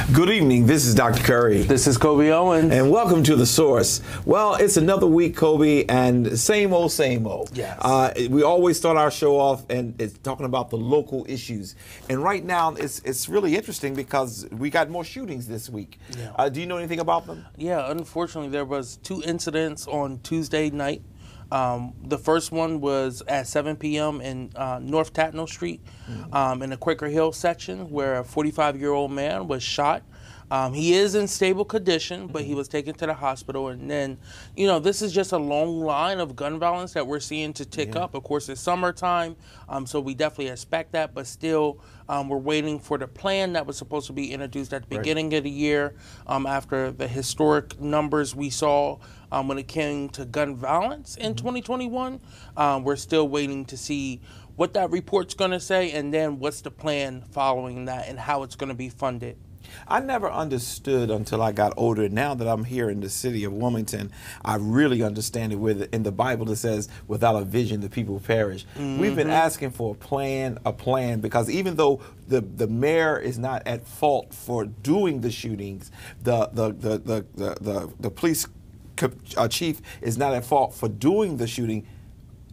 Good evening. This is Dr. Curry. This is Kobe Owens. And welcome to The Source. Well, it's another week, Kobe, and same old, same old. Yes. We always start our show off and it's talking about the local issues. And right now, it's really interesting because we got more shootings this week. Yeah. Do you know anything about them? Yeah, unfortunately, there was 2 incidents on Tuesday night. The first one was at 7 p.m. in North Tatnall Street in the Quaker Hill section where a 45-year-old man was shot. He is in stable condition, but he was taken to the hospital. And then, you know, this is just a long line of gun violence that we're seeing to tick up. Of course, it's summertime, so we definitely expect that. But still, we're waiting for the plan that was supposed to be introduced at the beginning of the year after the historic numbers we saw when it came to gun violence in 2021. We're still waiting to see what that report's going to say and then what's the plan following that and how it's going to be funded. I never understood until I got older. Now that I'm here in the city of Wilmington, I really understand it. Where in the Bible it says, without a vision, the people perish. We've been asking for a plan, because even though the mayor is not at fault for doing the shootings, the police chief is not at fault for doing the shooting.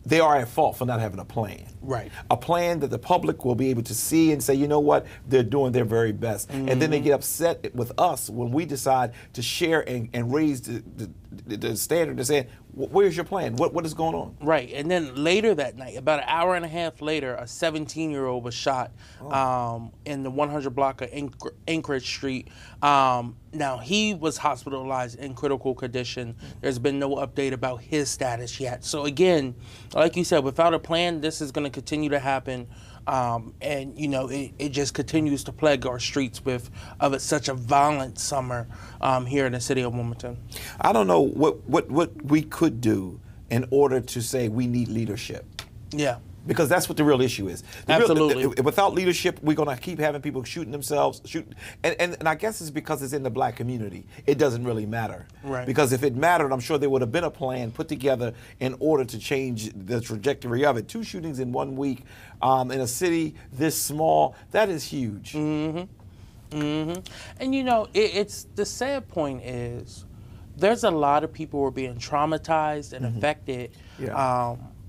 They are at fault for not having a plan. Right. A plan that the public will be able to see and say, you know what, they're doing their very best. And then they get upset with us when we decide to share and raise the standard and say, where's your plan? What is going on? Right. And then later that night, about an hour and a half later, a 17-year-old was shot in the 100 block of Anchorage Street. Now, he was hospitalized in critical condition. There's been no update about his status yet. So, again, like you said, without a plan, this is going to continue to happen. And, you know, it just continues to plague our streets with such a violent summer here in the city of Wilmington. I don't know what we could do in order to say we need leadership. Yeah. Because that's what the real issue is. Absolutely. Without leadership, we're going to keep having people shooting themselves. And I guess it's because it's in the black community. It doesn't really matter. Right. Because if it mattered, I'm sure there would have been a plan put together in order to change the trajectory of it. 2 shootings in 1 week in a city this small, that is huge. And, you know, it's the sad point is there's a lot of people who are being traumatized and affected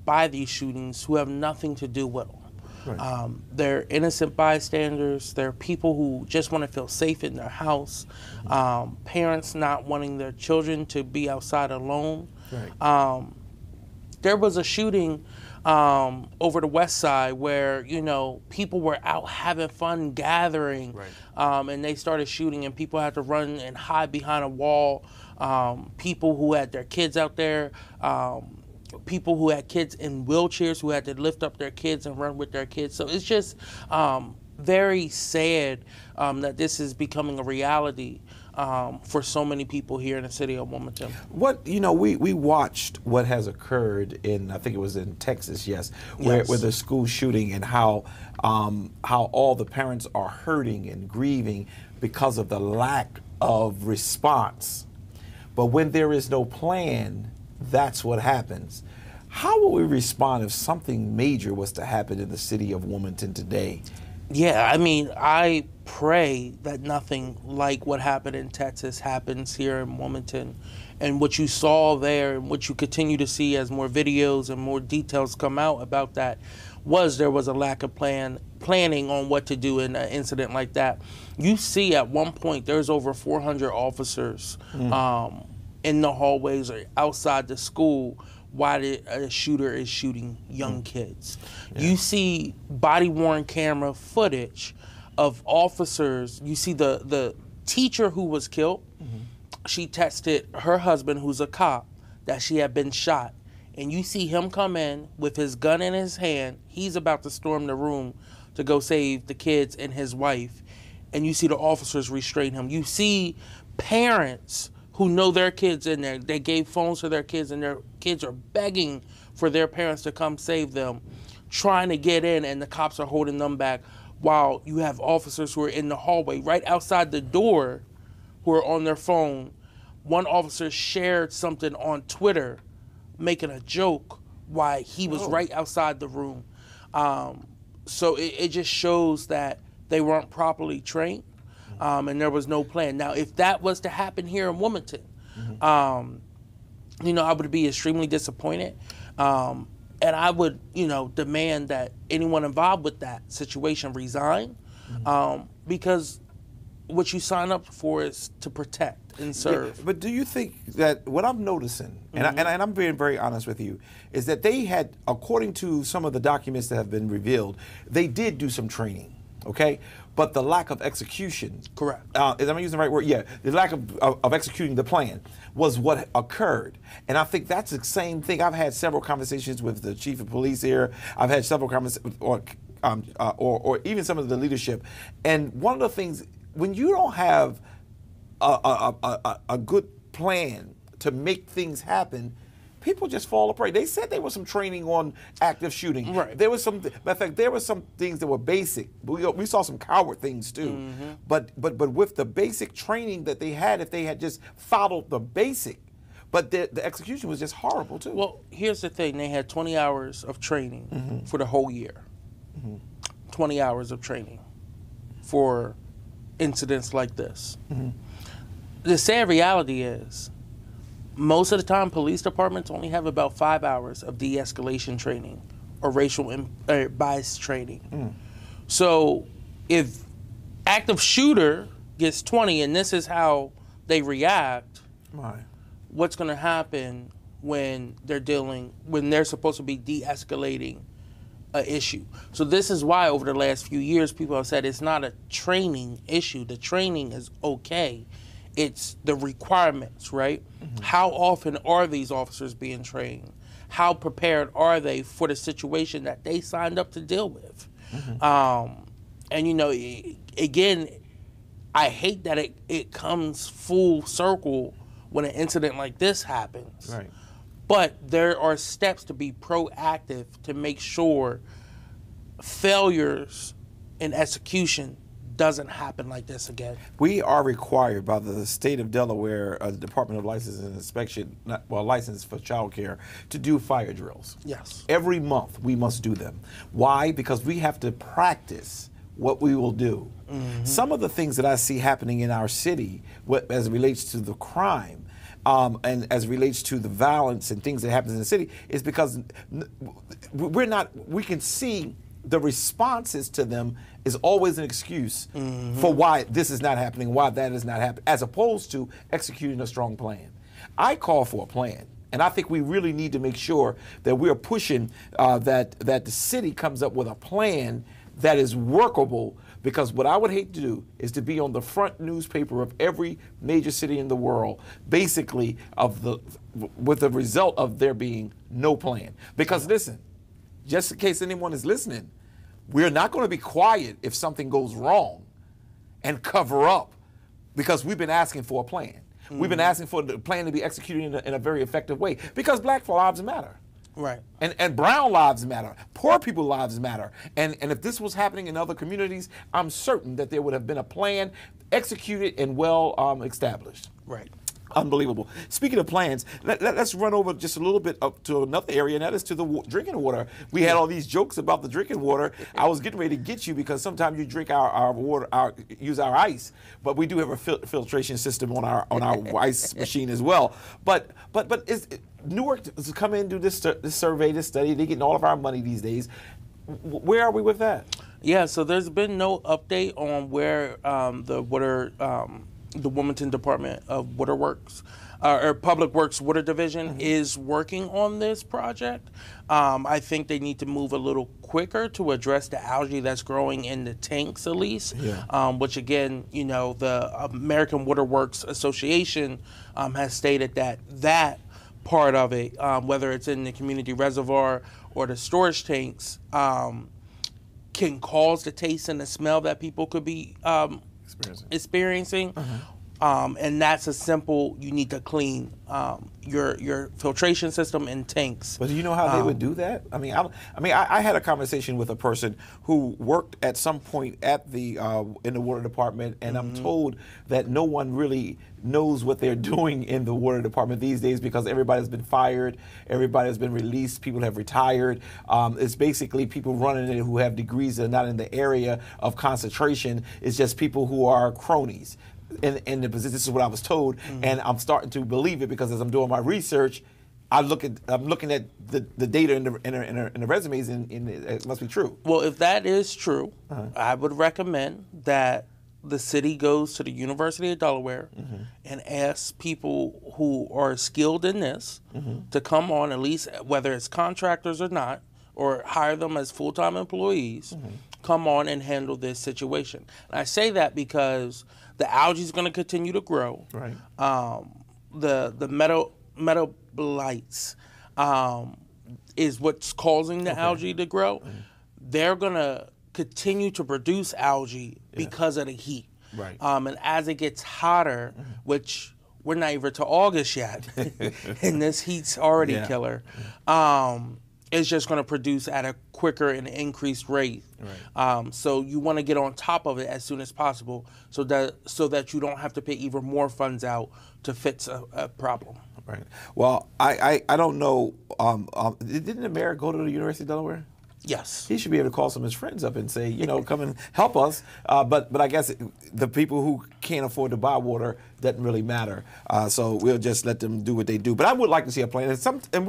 by these shootings who have nothing to do with them. Right. They're innocent bystanders. They're people who just want to feel safe in their house. Parents not wanting their children to be outside alone. Right. There was a shooting over the west side where, you know, people were out having fun gathering, and they started shooting and people had to run and hide behind a wall. People who had their kids out there, people who had kids in wheelchairs who had to lift up their kids and run with their kids. So it's just very sad that this is becoming a reality for so many people here in the city of Wilmington. We watched what has occurred in, I think it was in Texas, where the school shooting and how all the parents are hurting and grieving because of the lack of response. But when there is no plan, that's what happens. How will we respond if something major was to happen in the city of Wilmington today? Yeah, I mean, I pray that nothing like what happened in Texas happens here in Wilmington. And what you saw there and what you continue to see as more videos and more details come out about that there was a lack of planning on what to do in an incident like that. You see at one point there's over 400 officers in the hallways or outside the school while a shooter is shooting young kids. You see body-worn camera footage of officers. You see the teacher who was killed. She texted her husband, who's a cop, that she had been shot. And you see him come in with his gun in his hand. He's about to storm the room to go save the kids and his wife. And you see the officers restrain him. You see parents who know their kids in there. They gave phones to their kids, and their kids are begging for their parents to come save them, trying to get in, and the cops are holding them back, while you have officers who are in the hallway right outside the door who are on their phone. One officer shared something on Twitter making a joke while he was right outside the room. So it just shows that they weren't properly trained. and there was no plan. Now, if that was to happen here in Wilmington, you know, I would be extremely disappointed. And I would, you know, demand that anyone involved with that situation resign, because what you sign up for is to protect and serve. Yeah, but do you think that what I'm noticing, and I'm being very honest with you, is that they had, according to some of the documents that have been revealed, they did do some training, okay? But the lack of execution. Correct. Am I using the right word? Yeah. The lack of executing the plan was what occurred. And I think that's the same thing. I've had several conversations with the chief of police here. I've had several conversations, or even some of the leadership. And one of the things, when you don't have a good plan to make things happen, people just fall apart. They said there was some training on active shooting. Right. There was some, matter of fact, there were some things that were basic. We saw some coward things too. But with the basic training that they had, if they had just followed the basic, but the execution was just horrible too. Well, here's the thing. They had 20 hours of training for the whole year. 20 hours of training for incidents like this. The sad reality is, most of the time, police departments only have about 5 hours of de-escalation training or racial bias training. So if active shooter gets 20 and this is how they react, what's going to happen when they're supposed to be de-escalating an issue? So this is why over the last few years people have said it's not a training issue. The training is okay. It's the requirements, right? How often are these officers being trained? How prepared are they for the situation that they signed up to deal with? And, you know, again, I hate that it comes full circle when an incident like this happens. Right. But there are steps to be proactive to make sure failures in execution doesn't happen like this again. We are required by the state of Delaware, the Department of License and Inspection, license for child care, to do fire drills. Yes. Every month we must do them. Why? Because we have to practice what we will do. Some of the things that I see happening in our city, as it relates to the crime, and as it relates to the violence and things that happens in the city, is because we can see the responses to them is always an excuse for why this is not happening, why that is not happening, as opposed to executing a strong plan. I call for a plan, and I think we really need to make sure that we are pushing that the city comes up with a plan that is workable, because what I would hate to do is to be on the front newspaper of every major city in the world, basically with the result of there being no plan. Because listen, just in case anyone is listening, we're not going to be quiet if something goes wrong and cover up, because we've been asking for a plan. We've been asking for the plan to be executed in a very effective way, because black lives matter. Right. And brown lives matter. Poor people's lives matter. And if this was happening in other communities, I'm certain that there would have been a plan executed and well established. Right. Unbelievable. Speaking of plans, let's run over just a little bit up to another area, and that is to the drinking water. We had all these jokes about the drinking water. I was getting ready to get you, because sometimes you drink our water, use our ice, but we do have a filtration system on our ice machine as well. But Newark has come in and do this survey, this study. They're getting all of our money these days. Where are we with that? Yeah. So there's been no update on where the Wilmington Department of Water Works, or Public Works Water Division, is working on this project. I think they need to move a little quicker to address the algae that's growing in the tanks, at least. Yeah. Which again, you know, the American Water Works Association has stated that part of it, whether it's in the community reservoir or the storage tanks, can cause the taste and the smell that people could be experiencing. And that's a simple, you need to clean your filtration system and tanks. But do you know how they would do that? I mean, I had a conversation with a person who worked at some point at the in the water department, and I'm told that no one really knows what they're doing in the water department these days because everybody's been fired, everybody has been released, people have retired. It's basically people running it who have degrees that are not in the area of concentration. It's just people who are cronies. In the position, this is what I was told, and I'm starting to believe it because as I'm doing my research, I'm looking at the data in the resumes, and it must be true. Well, if that is true, I would recommend that the city goes to the University of Delaware and asks people who are skilled in this to come on, at least whether it's contractors or not, or hire them as full-time employees, come on and handle this situation. And I say that because the algae is going to continue to grow. Right. The metabolites is what's causing the algae to grow. They're going to continue to produce algae because of the heat. Right. And as it gets hotter, which we're not even to August yet, and this heat's already killer, it's just going to produce at a quicker and increased rate. Right. So you want to get on top of it as soon as possible so that you don't have to pay even more funds out to fix a problem. Right. Well, I don't know. Didn't the mayor go to the University of Delaware? Yes. He should be able to call some of his friends up and say, come and help us. But I guess the people who can't afford to buy water doesn't really matter. So we'll just let them do what they do. But I would like to see a plan. And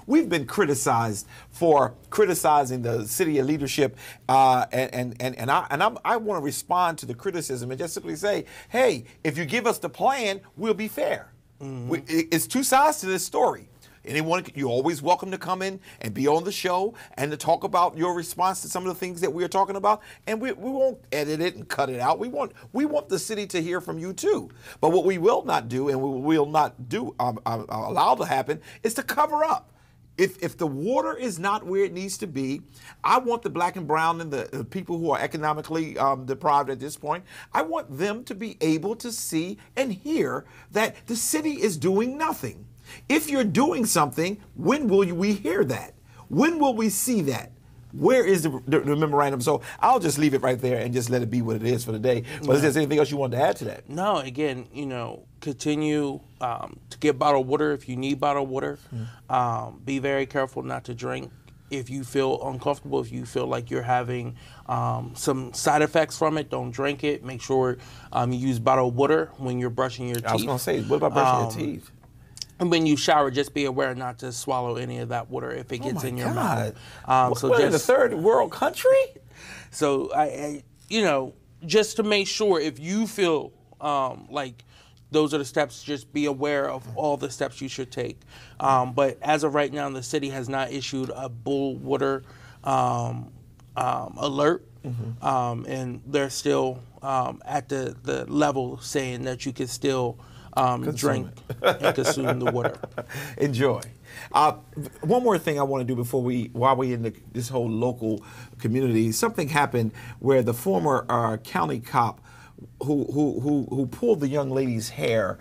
we've been criticized for criticizing the city leadership. And I want to respond to the criticism and just simply say, hey, if you give us the plan, we'll be fair. It's two sides to this story. Anyone, you're always welcome to come in and be on the show and to talk about your response to some of the things that we're talking about. And we won't edit it and cut it out. We want the city to hear from you too. But what we will not do, and we will not do allow to happen, is to cover up. If the water is not where it needs to be, I want the black and brown and the people who are economically deprived at this point, I want them to be able to see and hear that the city is doing nothing. If you're doing something, when will we hear that? When will we see that? Where is the memorandum? So I'll just leave it right there and just let it be what it is for the day. But is there anything else you want to add to that? No, again, continue to get bottled water if you need bottled water. Be very careful not to drink if you feel uncomfortable, if you feel like you're having some side effects from it. Don't drink it. Make sure you use bottled water when you're brushing your teeth. I was going to say, what about brushing your teeth? And when you shower, just be aware not to swallow any of that water if it gets in your mouth. So we're in a third world country? So, just to make sure, if you feel like those are the steps, just be aware of all the steps you should take. But as of right now, the city has not issued a bull water alert. And they're still at the level saying that you can still drink and consume the water. Enjoy. One more thing I want to do while we're in this whole local community, something happened where the former county cop who pulled the young lady's hair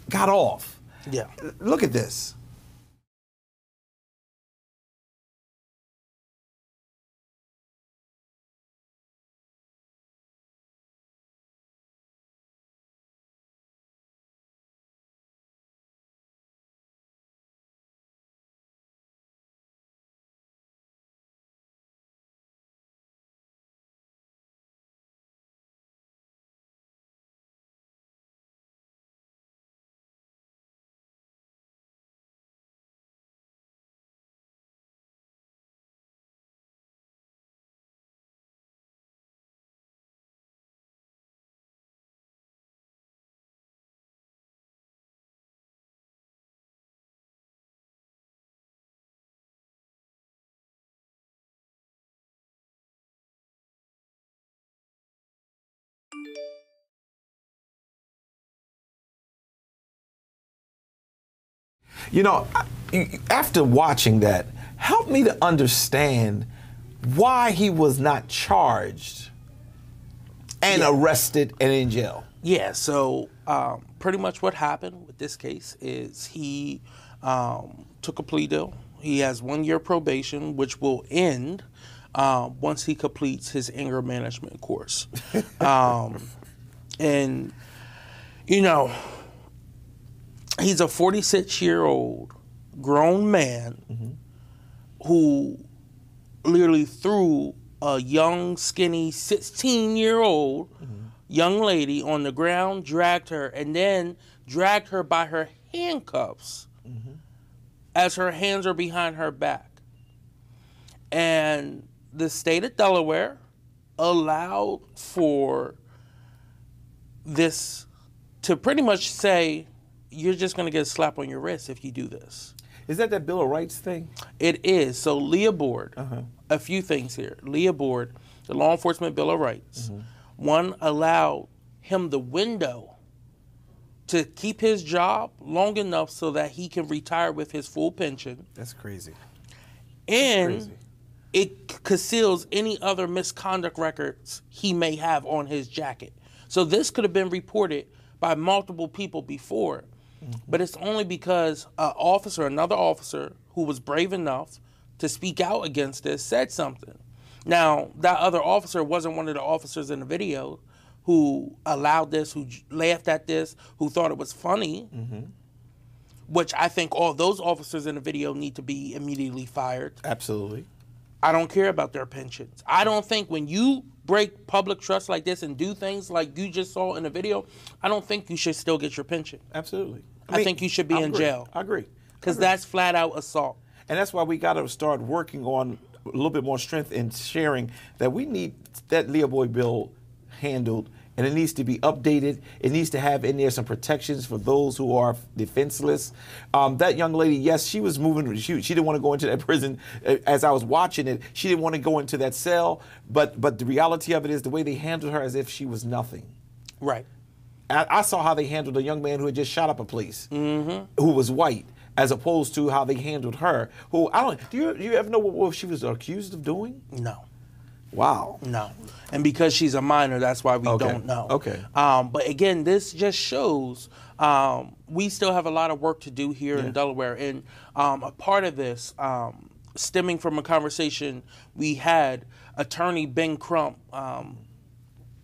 got off. Yeah. Look at this. After watching that, help me to understand why he was not charged and arrested and in jail. Yeah, so pretty much what happened with this case is he took a plea deal. He has 1 year probation, which will end once he completes his anger management course. And, you know, he's a 46-year-old grown man who literally threw a young, skinny 16-year-old young lady on the ground, dragged her, and then dragged her by her handcuffs as her hands are behind her back. And the state of Delaware allowed for this to pretty much say, you're just going to get a slap on your wrist if you do this. Is that Bill of Rights thing? It is. So Leah Board, a few things here. Leah Board, the Law Enforcement Bill of Rights, one allowed him the window to keep his job long enough so that he can retire with his full pension. That's crazy. And it conceals any other misconduct records he may have on his jacket. So this could have been reported by multiple people before, but it's only because another officer who was brave enough to speak out against this said something. Now, that other officer wasn't one of the officers in the video who allowed this, who laughed at this, who thought it was funny, which I think all those officers in the video need to be immediately fired. Absolutely. I don't care about their pensions. I don't think when you break public trust like this and do things like you just saw in the video, I don't think you should still get your pension. Absolutely. I think you should be in jail. I agree. Because that's flat out assault. And that's why we got to start working on a little bit more strength in sharing that we need that Leah Boyd bill handled, and it needs to be updated. It needs to have in there some protections for those who are defenseless. That young lady, yes, she was moving. She didn't want to go into that prison. As I was watching it, she didn't want to go into that cell. But the reality of it is the way they handled her as if she was nothing. Right. I saw how they handled a young man who had just shot up a police, who was white, as opposed to how they handled her. Who do you ever know what she was accused of doing? No. Wow. No. And because she's a minor, that's why we don't know. Okay. But again, this just shows we still have a lot of work to do here in Delaware. And a part of this, stemming from a conversation we had, attorney Ben Crump,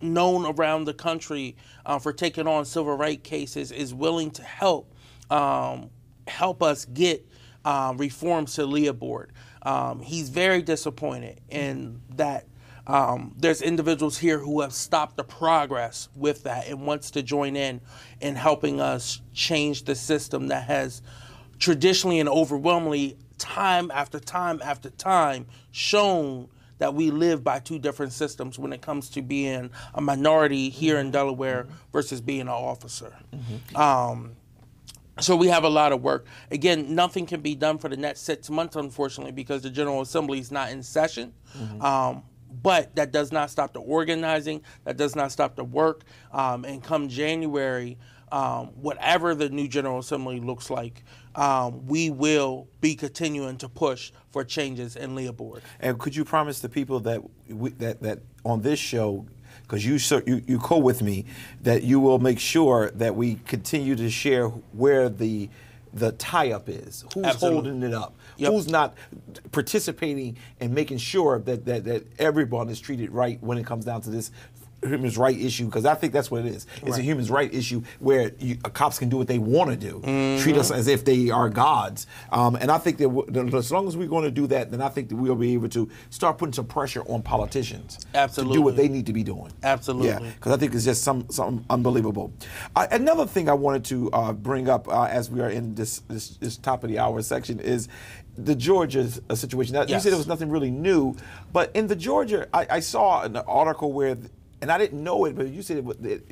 known around the country for taking on civil rights cases, is willing to help us get reforms to Leah Board. He's very disappointed in that there's individuals here who have stopped the progress with that and wants to join in helping us change the system that has traditionally and overwhelmingly time after time after time shown that we live by two different systems when it comes to being a minority here in Delaware versus being an officer. So we have a lot of work. Again, nothing can be done for the next 6 months, unfortunately, because the General Assembly is not in session. But that does not stop the organizing. That does not stop the work. And come January, whatever the new General Assembly looks like, we will be continuing to push for changes in Leah Board. And could you promise the people that that on this show, because you co with me, that you will make sure that we continue to share where the tie-up is, who's holding it up, who's not participating and making sure that everyone is treated right when it comes down to this human rights issue, because I think that's what it is. It's a human rights issue where cops can do what they want to do, treat us as if they are gods. And I think that as long as we're going to do that, then I think that we'll be able to start putting some pressure on politicians to do what they need to be doing. Absolutely. Yeah, because I think it's just something unbelievable. Another thing I wanted to bring up as we are in this top of the hour section is the Georgia situation. Now, you said it was nothing really new, but in the Georgia, I saw an article where, and I didn't know it, but you said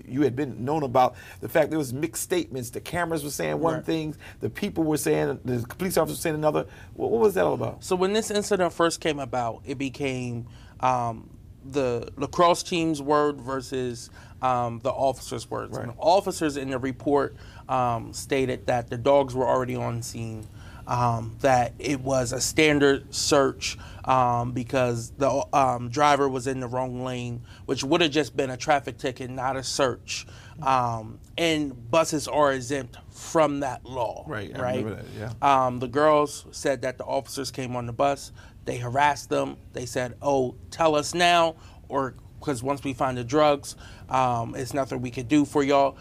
you had been known about the fact there was mixed statements. The cameras were saying one thing, the people were saying, the police officers were saying another. What was that all about? So when this incident first came about, it became the lacrosse team's word versus the officers' words. And the officers in the report stated that the dogs were already on scene. that it was a standard search because the driver was in the wrong lane, which would have just been a traffic ticket, not a search. And buses are exempt from that law. Right. Right. I remember that, yeah. The girls said that the officers came on the bus. They harassed them. They said, "Oh, tell us now," or because once we find the drugs, it's nothing we could do for y'all.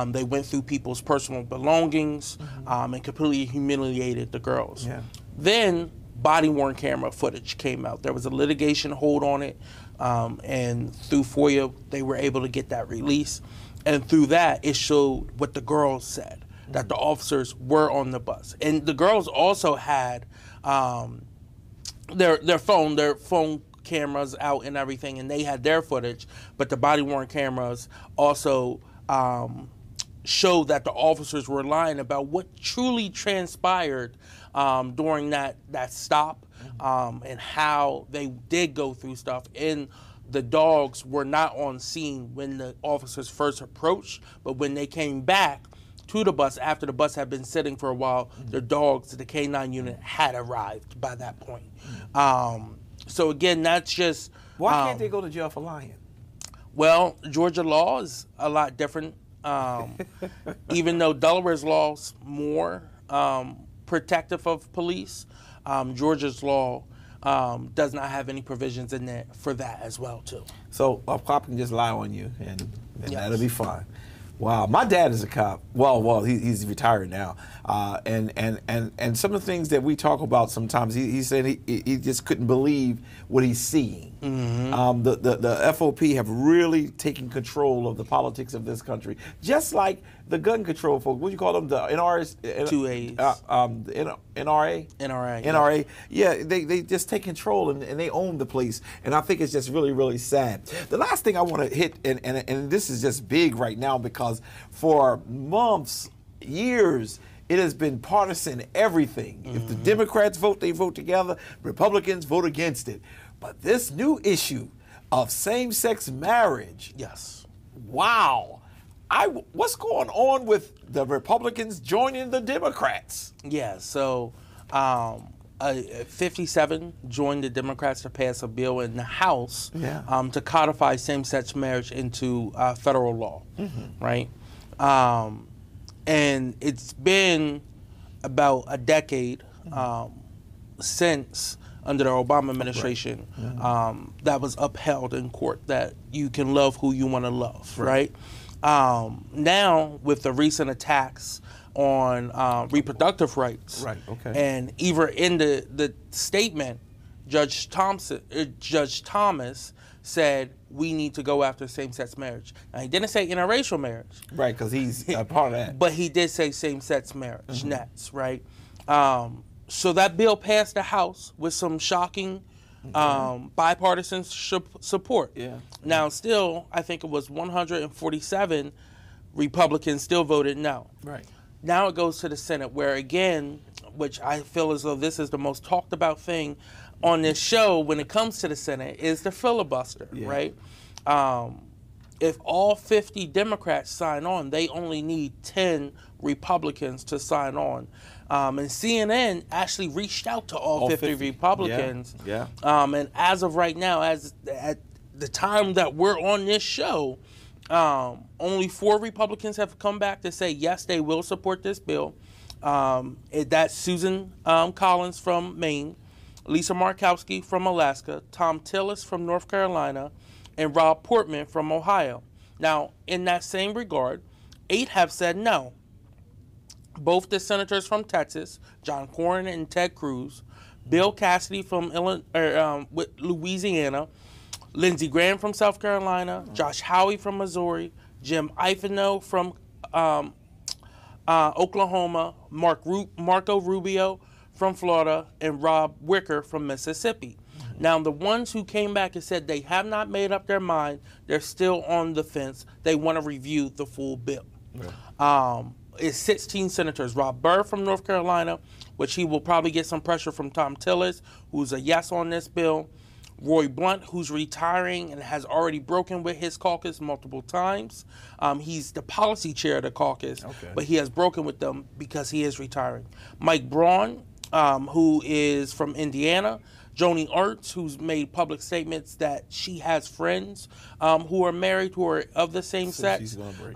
They went through people's personal belongings and completely humiliated the girls. Yeah. Then body-worn camera footage came out. There was a litigation hold on it, and through FOIA, they were able to get that release. And through that, it showed what the girls said, that the officers were on the bus. And the girls also had their phone cameras out and everything, and they had their footage, but the body-worn cameras also showed that the officers were lying about what truly transpired during that stop, and how they did go through stuff. And the dogs were not on scene when the officers first approached, but when they came back to the bus after the bus had been sitting for a while, the dogs, the K-9 unit, had arrived by that point. So again, that's just... Why can't they go to jail for lying? Well, Georgia law is a lot different. Even though Delaware's law is more protective of police, Georgia's law does not have any provisions in there for that as well, too. So a cop can just lie on you, and Yes. that'll be fine. Wow, my dad is a cop. Well, he's retired now, and some of the things that we talk about sometimes, he said he just couldn't believe what he's seeing. The FOP have really taken control of the politics of this country, just like the gun control folks. What do you call them? The NRS, 2As. the NRA. NRA. Yeah, they just take control and they own the place, and I think it's just really, really sad. The last thing I want to hit, and this is just big right now because for months, years, it has been partisan everything. If the Democrats vote, they vote together. Republicans vote against it. But this new issue of same-sex marriage. Yes. Wow. What's going on with the Republicans joining the Democrats? Yeah, so 57 joined the Democrats to pass a bill in the House to codify same-sex marriage into federal law, right? And it's been about a decade since, under the Obama administration, that was upheld in court, that you can love who you want to love, right? Now, with the recent attacks on reproductive rights, and even in the statement, Judge Thomas said we need to go after same-sex marriage. Now, he didn't say interracial marriage, right? Because he's a part of that. But he did say same-sex marriage. Next, right? So that bill passed the House with some shocking bipartisan support. Yeah. Now, still, I think it was 147 Republicans still voted no. Right. Now it goes to the Senate, where again, which I feel as though this is the most talked about thing on this show when it comes to the Senate, is the filibuster, right? If all 50 Democrats sign on, they only need 10 Republicans to sign on. And CNN actually reached out to all 50 Republicans. And as of right now, as at the time that we're on this show, only 4 Republicans have come back to say, yes, they will support this bill. That's Susan Collins from Maine, Lisa Murkowski from Alaska, Tom Tillis from North Carolina, and Rob Portman from Ohio. Now, in that same regard, 8 have said no. Both the senators from Texas, John Cornyn and Ted Cruz, Bill Cassidy from Louisiana, Lindsey Graham from South Carolina, Josh Hawley from Missouri, Jim Ivanhoe from Oklahoma, Marco Rubio from Florida, and Rob Wicker from Mississippi. Now, the ones who came back and said they have not made up their mind, they're still on the fence, they want to review the full bill. It's 16 senators. Rob Burr from North Carolina, which he will probably get some pressure from Tom Tillis, who's a yes on this bill. Roy Blunt, who's retiring and has already broken with his caucus multiple times. He's the policy chair of the caucus, but he has broken with them because he is retiring. Mike Braun who is from Indiana. Joni Ernst, who's made public statements that she has friends who are married, who are of the same sex. She's gonna break.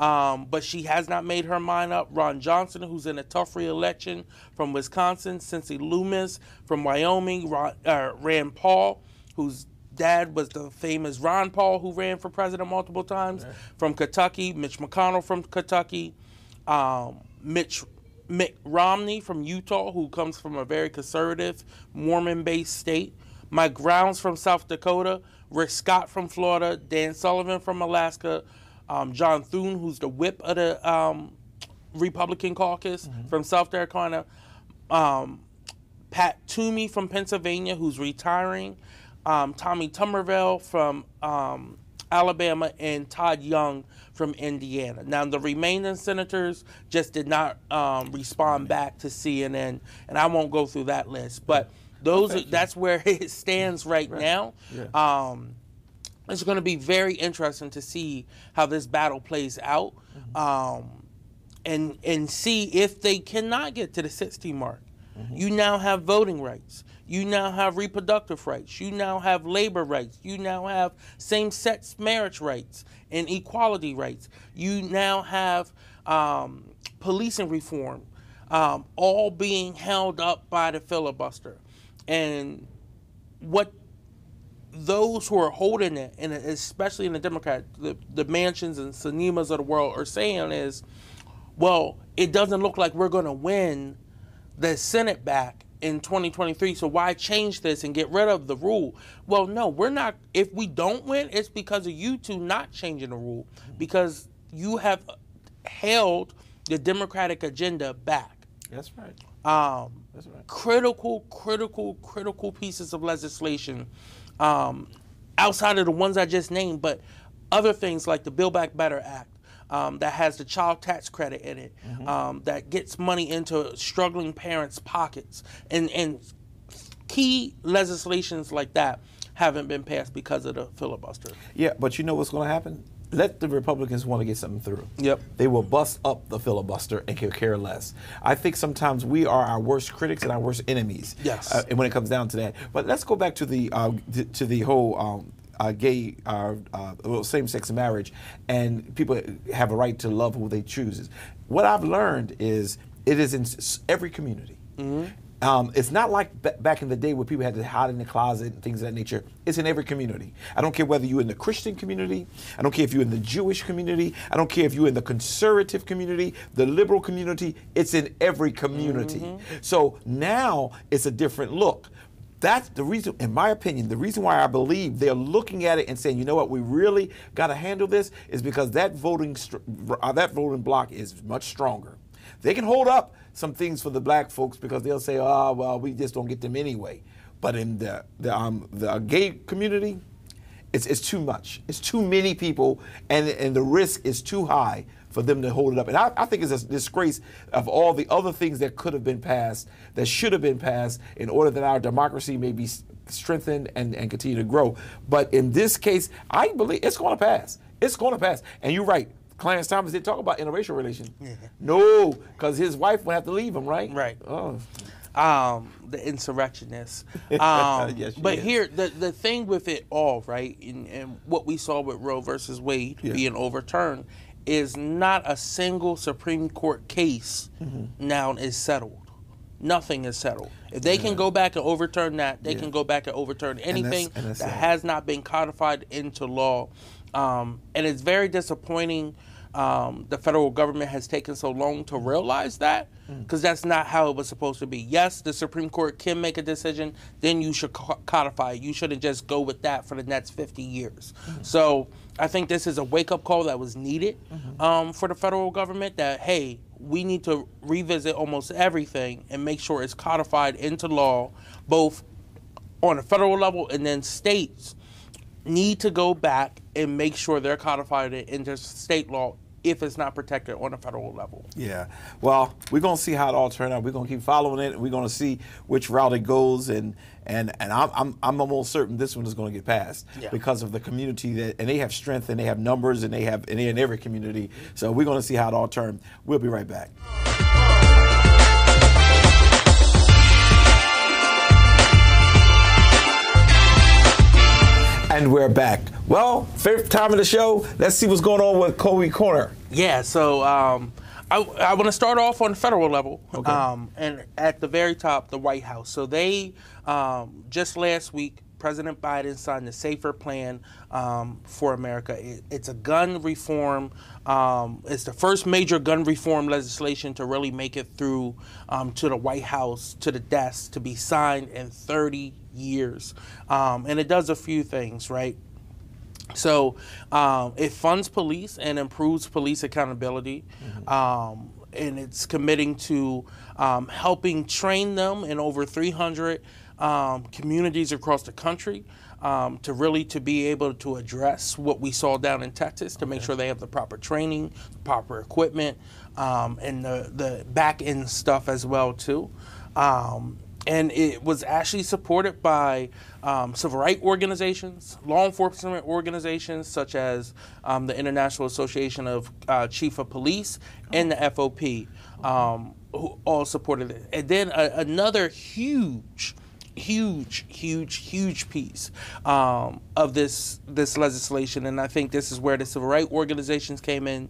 But she has not made her mind up. Ron Johnson, who's in a tough re-election from Wisconsin. Cincy Loomis from Wyoming. Rand Paul, whose dad was the famous Ron Paul, who ran for president multiple times, from Kentucky. Mitch McConnell from Kentucky. Mitt Romney from Utah, who comes from a very conservative, Mormon-based state. Mike Rounds from South Dakota. Rick Scott from Florida. Dan Sullivan from Alaska. John Thune, who's the whip of the Republican caucus from South Carolina. Pat Toomey from Pennsylvania, who's retiring. Tommy Tuberville from Alabama, and Todd Young from Indiana. Now, the remaining senators just did not respond back to CNN, and I won't go through that list. But that's where it stands right now. Yeah. It's going to be very interesting to see how this battle plays out, and see if they cannot get to the 60 mark. You now have voting rights. You now have reproductive rights. You now have labor rights. You now have same-sex marriage rights and equality rights. You now have policing reform, all being held up by the filibuster. And what those who are holding it, and especially in the Democrat, the Mansions and Sinemas of the world are saying is, well, it doesn't look like we're going to win the Senate back in 2023, so why change this and get rid of the rule? Well, no, we're not. If we don't win, it's because of you two not changing the rule, because you have held the Democratic agenda back. That's right. That's right. Critical pieces of legislation, outside of the ones I just named, but other things like the Build Back Better Act, that has the child tax credit in it, that gets money into struggling parents' pockets. And key legislations like that haven't been passed because of the filibuster. Yeah, but you know what's going to happen? Let the Republicans want to get something through. Yep. They will bust up the filibuster and could care less. I think sometimes we are our worst critics and our worst enemies. Yes. When it comes down to that. But let's go back to the whole gay, same-sex marriage, and people have a right to love who they choose. What I've learned is it is in every community. It's not like back in the day where people had to hide in the closet and things of that nature. It's in every community. I don't care whether you're in the Christian community. I don't care if you're in the Jewish community. I don't care if you're in the conservative community, the liberal community. It's in every community. So now it's a different look. That's the reason, in my opinion, the reason why I believe they're looking at it and saying, you know what, we really got to handle this, is because that voting bloc is much stronger. They can hold up some things for the black folks because they'll say, oh, well, we just don't get them anyway. But in the gay community, it's too much. It's too many people, and the risk is too high for them to hold it up. And I think it's a disgrace of all the other things that could have been passed, that should have been passed, in order that our democracy may be strengthened and continue to grow. But in this case, I believe it's going to pass. It's going to pass. And you're right. Clarence Thomas did talk about interracial relations. No, because his wife would have to leave him, right? Right. Oh. The insurrectionist. Yes, but here, the thing with it all, right, and what we saw with Roe versus Wade being overturned, is not a single Supreme Court case now is settled. Nothing is settled. If they can go back and overturn that, they can go back and overturn anything that has not been codified into law. And it's very disappointing the federal government has taken so long to realize that, because that's not how it was supposed to be. Yes, the Supreme Court can make a decision, then you should codify it. You shouldn't just go with that for the next 50 years. So I think this is a wake-up call that was needed for the federal government, that, hey, we need to revisit almost everything and make sure it's codified into law, both on a federal level, and then states need to go back and make sure they're codified into state law if it's not protected on a federal level. Yeah. Well, we're going to see how it all turns out. We're going to keep following it, and we're going to see which route it goes. And I'm almost certain this one is going to get passed because of the community and they have strength, and they have numbers, and they're in every community. So we're going to see how it all turns. We'll be right back. And we're back. Well, fifth time of the show. Let's see what's going on with Colby Corner. Yeah, so I want to start off on the federal level. Okay. And at the very top, the White House. So they, just last week, President Biden signed the SAFER Plan for America. It's a gun reform. It's the first major gun reform legislation to really make it through to the White House, to the desk, to be signed in 30 years. And it does a few things, right? So it funds police and improves police accountability. And it's committing to helping train them in over 300 communities across the country to really to be able to address what we saw down in Texas, to make sure they have the proper training, the proper equipment, and the back end stuff as well too. And it was actually supported by civil rights organizations, law enforcement organizations such as the International Association of Chief of Police and the FOP, who all supported it. And then another huge piece of this legislation, and I think this is where the civil rights organizations came in,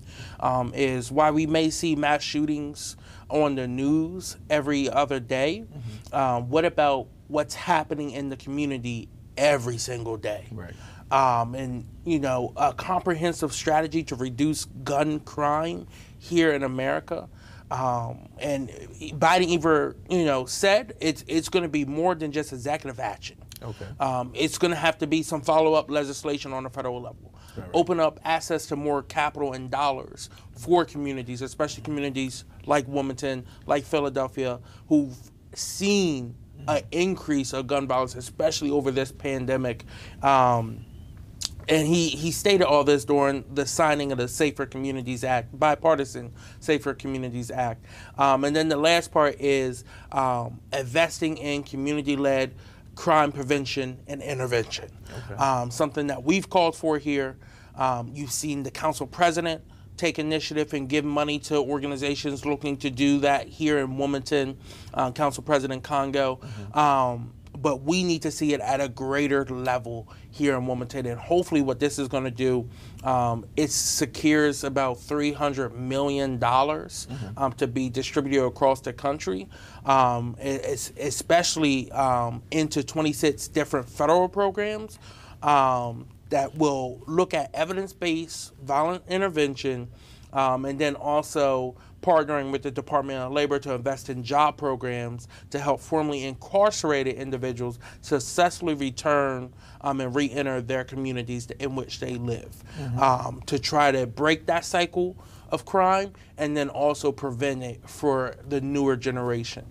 is why we may see mass shootings on the news every other day. What about what's happening in the community every single day? Right. And, you know, a comprehensive strategy to reduce gun crime here in America. And Biden even, said it's going to be more than just executive action. Okay. It's going to have to be some follow-up legislation on the federal level. Right. Open up access to more capital and dollars for communities, especially communities like Wilmington, like Philadelphia, who've seen an increase of gun violence, especially over this pandemic. And he stated all this during the signing of the Safer Communities Act, bipartisan Safer Communities Act. And then the last part is investing in community-led crime prevention and intervention. Okay. Something that we've called for here. You've seen the council president take initiative and give money to organizations looking to do that here in Wilmington, Council President Congo. But we need to see it at a greater level here in Wilmington. And hopefully what this is going to do, it secures about $300 million to be distributed across the country, especially into 26 different federal programs that will look at evidence-based violent intervention, and then also partnering with the Department of Labor to invest in job programs to help formerly incarcerated individuals successfully return and re-enter their communities in which they live, to try to break that cycle of crime and then also prevent it for the newer generation.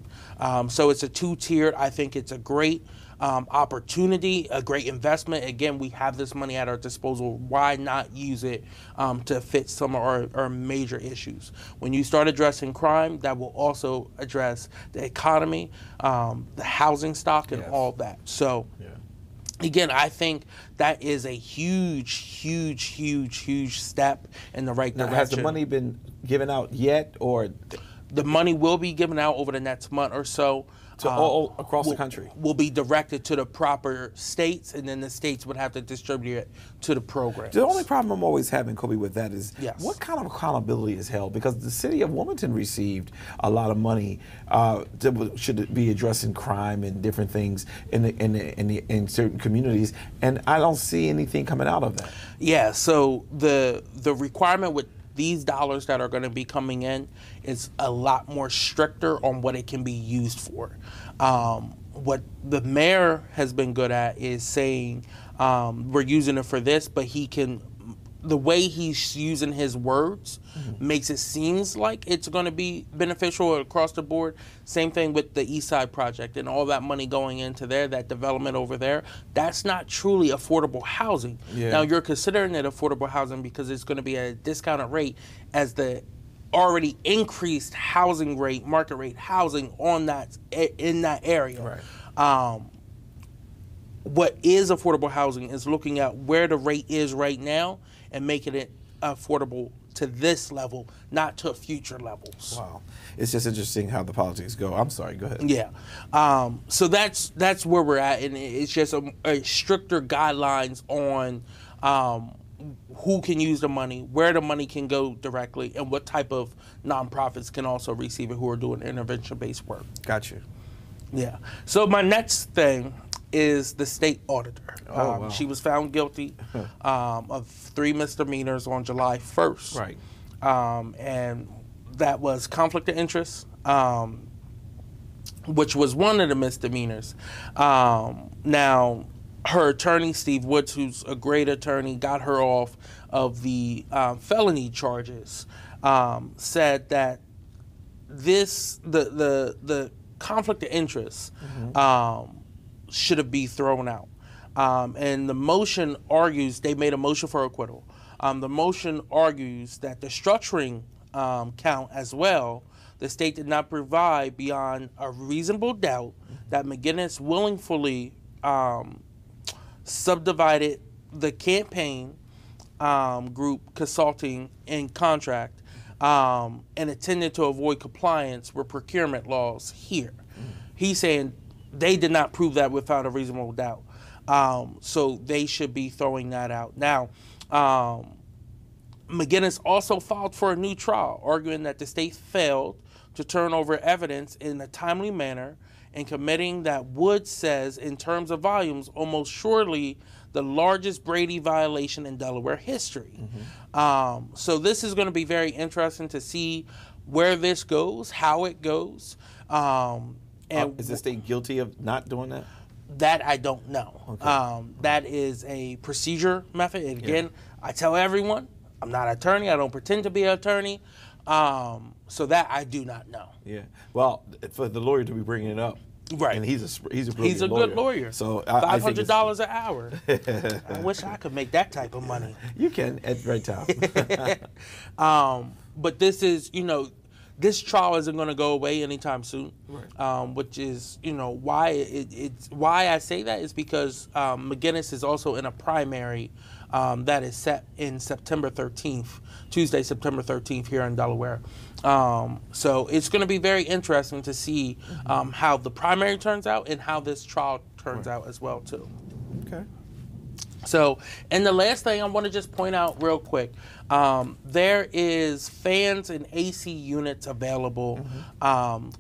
So it's a two-tiered. I think it's a great opportunity, a great investment. Again, we have this money at our disposal. Why not use it to fit some of our major issues? When you start addressing crime, that will also address the economy, the housing stock, and all that. So, again, I think that is a huge step in the right direction. Has the money been given out yet, or? The money will be given out over the next month or so. To all across the country? Will be directed to the proper states, and then the states would have to distribute it to the programs. The only problem I'm always having, Colby, with that is what kind of accountability is held? Because the city of Wilmington received a lot of money should be addressing crime and different things in certain communities, and I don't see anything coming out of that. Yeah, so the requirement with these dollars that are going to be coming in is a lot more stricter on what it can be used for. What the mayor has been good at is saying we're using it for this, but the way he's using his words makes it seems like it's going to be beneficial across the board. Same thing with the East Side Project and all that money going into there, that development over there. That's not truly affordable housing. Now, you're considering it affordable housing because it's going to be at a discounted rate as the already increased housing rate, market rate housing in that area. Right. What is affordable housing is looking at where the rate is right now and making it affordable to this level, not to future levels. Wow. It's just interesting how the politics go. I'm sorry, go ahead. Yeah. So that's where we're at, and it's just a stricter guidelines on who can use the money, where the money can go directly, and what type of nonprofits can also receive it who are doing intervention-based work. Gotcha. Yeah. So my next thing is the state auditor. Wow. She was found guilty of 3 misdemeanors on July 1st. Right. And that was conflict of interest, which was one of the misdemeanors. Now, her attorney, Steve Woods, who's a great attorney, got her off of the felony charges, said that the conflict of interest should be thrown out. And the motion argues, they made a motion for acquittal. The motion argues that the structuring count as well, the state did not provide beyond a reasonable doubt that McGinnis willingly subdivided the campaign group consulting and contract and intended to avoid compliance with procurement laws here. He's saying they did not prove that without a reasonable doubt. So they should be throwing that out. Now, McGinnis also filed for a new trial, arguing that the state failed to turn over evidence in a timely manner and committing that Woods says, in terms of volumes, almost surely the largest Brady violation in Delaware history. So this is going to be very interesting to see where this goes, how it goes. And is the state guilty of not doing that? That I don't know. Okay. That is a procedure method. And again, I tell everyone, I'm not an attorney. I don't pretend to be an attorney. So that I do not know. Yeah. Well, for the lawyer to be bringing it up, right? And he's a good lawyer. So $500 an hour. I wish I could make that type of money. You can at the right time. But this is, this trial isn't going to go away anytime soon. Right. Which is, why it's why I say that is because McGinnis is also in a primary that is set in September 13th, Tuesday, September 13th here in Delaware. So it's going to be very interesting to see how the primary turns out and how this trial turns out as well, too. Okay. So, and the last thing I want to just point out real quick, there is fans and AC units available.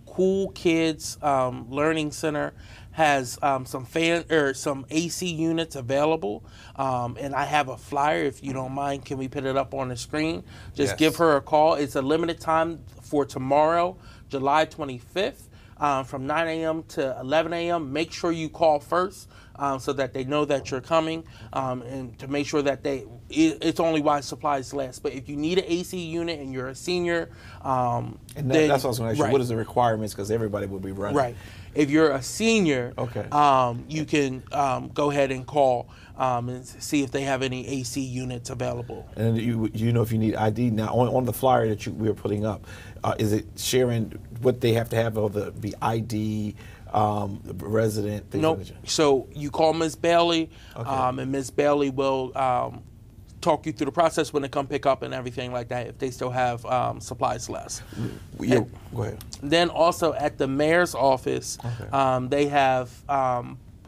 Cool Kids Learning Center has some AC units available, and I have a flyer. If you don't mind, can we put it up on the screen? Just give her a call. It's a limited time for tomorrow, July 25th, from 9 a.m. to 11 a.m. Make sure you call first so that they know that you're coming, and to make sure that it's only while supplies last. But if you need an AC unit and you're a senior, and that's what I was going to ask you. Right. What is the requirements? Because everybody will be running. Right. If you're a senior, you can go ahead and call and see if they have any AC units available. And you know if you need ID now on the flyer that we are putting up, is it sharing what they have to have of the ID, resident? Nope. So you call Ms. Bailey, and Ms. Bailey will talk you through the process when they come pick up and everything like that, if they still have supplies left. Yeah, go ahead. Then also at the mayor's office, they have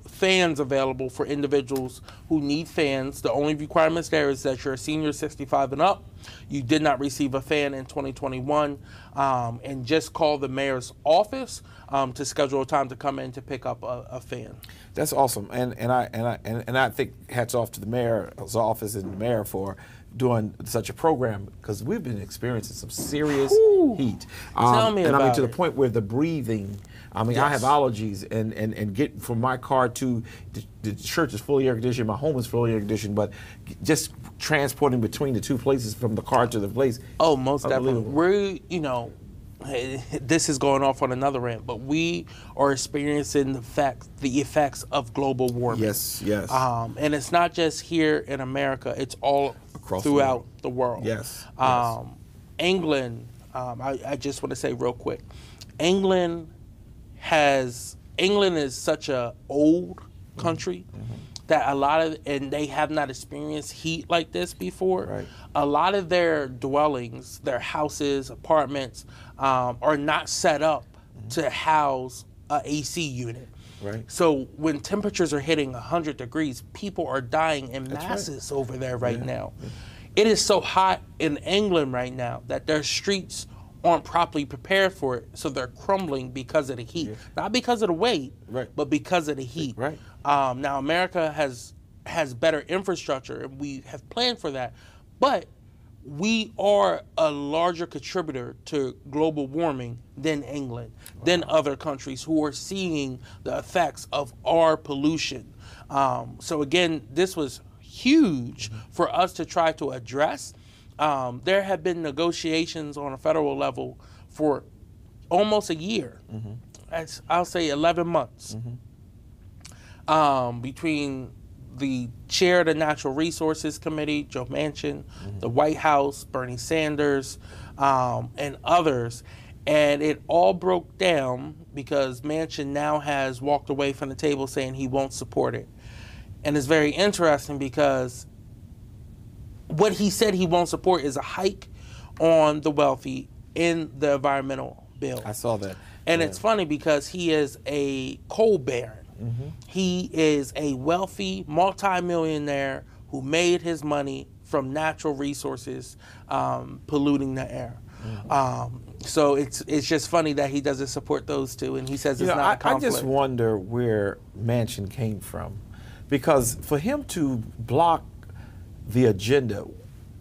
fans available for individuals who need fans. The only requirements there is that you're a senior 65 and up. You did not receive a fan in 2021, and just call the mayor's office to schedule a time to come in to pick up a fan. That's awesome, and I think hats off to the mayor's office and the mayor for doing such a program, because we've been experiencing some serious heat. Tell me about to the point where the breathing. I mean, I have allergies, and get from my car to the church is fully air conditioned, my home is fully air conditioned, but just transporting between the two places from the car to the place. Oh, most definitely. This is going off on another rant, but we are experiencing the effects of global warming. Yes, yes. And it's not just here in America; it's all across throughout the world. Yes. England. I just want to say real quick, England is such a old country. that a lot of, and they have not experienced heat like this before. Right. A lot of their dwellings, their houses, apartments, are not set up to house a AC unit. Right. So when temperatures are hitting 100 degrees, people are dying in masses over there right now. Yeah. It is so hot in England right now that their streets aren't properly prepared for it, so they're crumbling because of the heat. Yeah. Not because of the weight, but because of the heat. Right. Now America has better infrastructure, and we have planned for that, but we are a larger contributor to global warming than England, than other countries who are seeing the effects of our pollution. So again, this was huge for us to try to address. There have been negotiations on a federal level for almost a year. I'll say 11 months between the chair of the Natural Resources Committee, Joe Manchin, the White House, Bernie Sanders, and others. And it all broke down because Manchin now has walked away from the table saying he won't support it. And it's very interesting because what he said he won't support is a hike on the wealthy in the environmental bill. I saw that. And it's funny because he is a coal baron. He is a wealthy multimillionaire who made his money from natural resources polluting the air. So it's just funny that he doesn't support those two, and he says it's not a conflict. I just wonder where Manchin came from, because for him to block the agenda,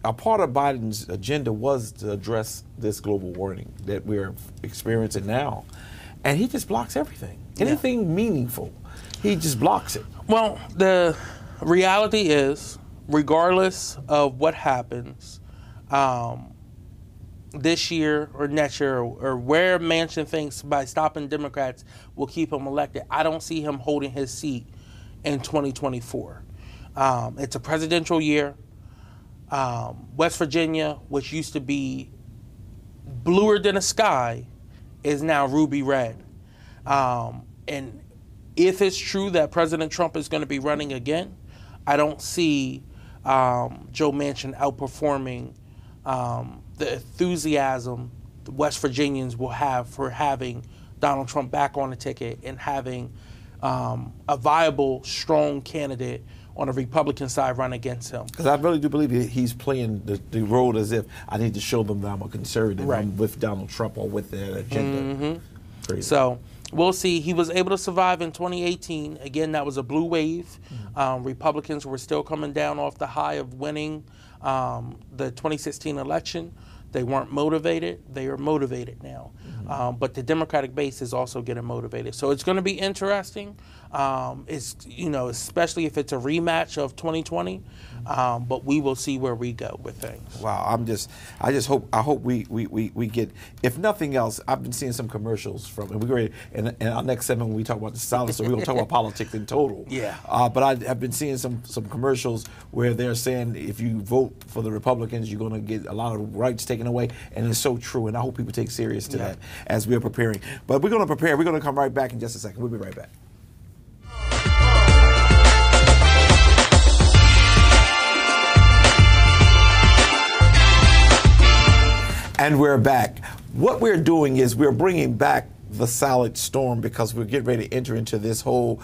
a part of Biden's agenda was to address this global warming that we're experiencing now, and he just blocks everything. Anything meaningful, he just blocks it. Well, the reality is, regardless of what happens this year or next year, or where Manchin thinks by stopping Democrats will keep him elected, I don't see him holding his seat in 2024. It's a presidential year. West Virginia, which used to be bluer than a sky, is now ruby red. And if it's true that President Trump is going to be running again, I don't see Joe Manchin outperforming the enthusiasm the West Virginians will have for having Donald Trump back on the ticket and having a viable, strong candidate on the Republican side run against him. Because I really do believe he's playing the role as if I need to show them that I'm a conservative. I'm with Donald Trump or with their agenda. Crazy. So we'll see. He was able to survive in 2018. Again, that was a blue wave. Republicans were still coming down off the high of winning the 2016 election. They weren't motivated. They are motivated now. But the Democratic base is also getting motivated. So it's going to be interesting. It's, especially if it's a rematch of 2020. But we will see where we go with things. Wow, I hope we get, if nothing else, I've been seeing some commercials from, and we're going to, in our next segment when we talk about the South, so we're going to talk about politics in total. Yeah. But I have been seeing some commercials where they're saying if you vote for the Republicans, you're going to get a lot of rights taken away, and it's so true, and I hope people take serious to that as we're preparing. But we're going to prepare. We're going to come right back in just a second. We'll be right back. And we're back. What we're doing is we're bringing back the Silent Storm because we're getting ready to enter into this whole